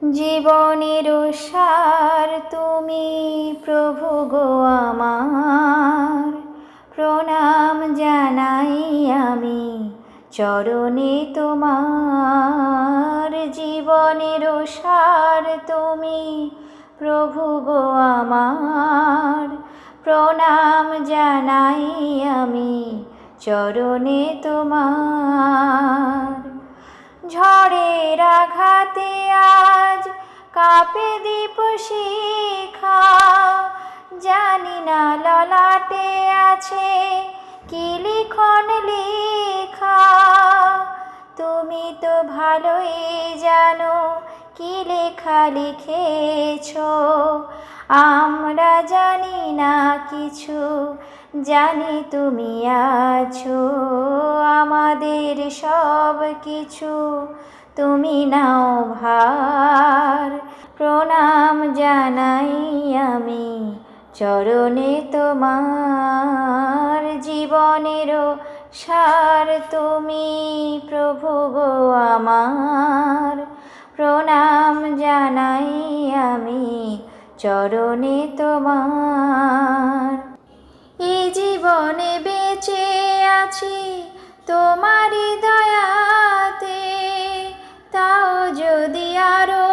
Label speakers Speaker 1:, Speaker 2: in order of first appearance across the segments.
Speaker 1: জীবনের সার তুমি প্রভু গো আমার, প্রণাম জানাই আমি চরণে তোমার। জীবনের সার তুমি প্রভু গো আমার, প্রণাম জানাই আমি চরণে তোমার। ঝড়ের আঘাতে আজ কাঁপে দীপ শিখা, জানি না ললাটে আছে কি লিখন লেখা। তুমি তো ভালোই জানো কি লেখা লিখেছ, আমরা জানি না কিছু, জানি তুমি আছো। আমাদের সব কিছু তুমি নাও ভার, প্রণাম জানাই আমি চরণে তোমার। জীবনেরও সার তুমি প্রভু গো আমার, প্রণাম জানাই আমি চরণে তোমার। এই জীবনে বেঁচে আছি তোমারই দয়াতে, তাও যদি আরো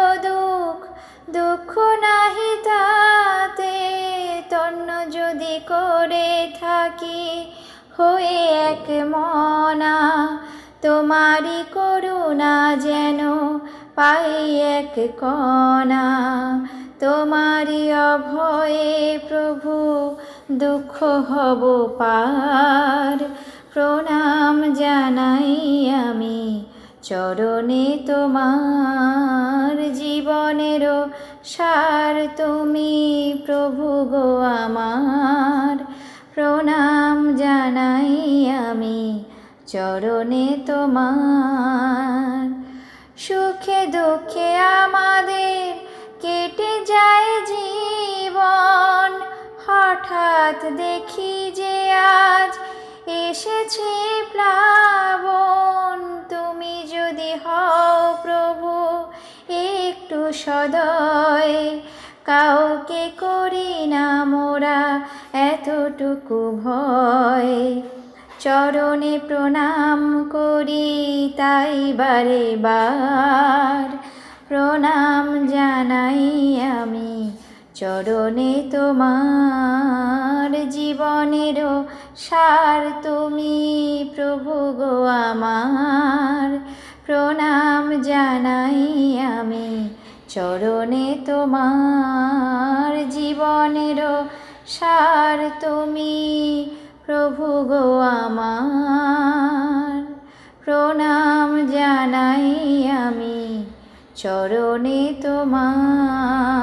Speaker 1: দুঃখ নাহি তাতে। তন্য যদি করে থাকি হয়ে এক মনা, তোমারই করুণা যেন পাই এক কণা। তোমারই অভয়ে প্রভু দুঃখ হব পার, প্রণাম জানাই আমি চরণে তোমার। জীবনেরও সার তুমি প্রভু গো আমার, প্রণাম জানাই আমি চরণে তোমার। সুখে দুঃখে আমাদের কেটে যায় জীবন, হঠাৎ দেখি যে আজ এসেছে প্লাবন। তুমি যদি হও প্রভু একটু সদয়, কাউকে করি না মোরা এতটুকু ভয়। চরণে প্রণাম করি তাই বারে বার, প্রণাম জানাই আমি চরণে তোমার। জীবনেরও সার তুমি প্রভু গো আমার, প্রণাম জানাই আমি চরণে তোমার। জীবনেরও সার তুমি প্রভু গো আমার, প্রণাম জানাই আমি চরণে তোমার।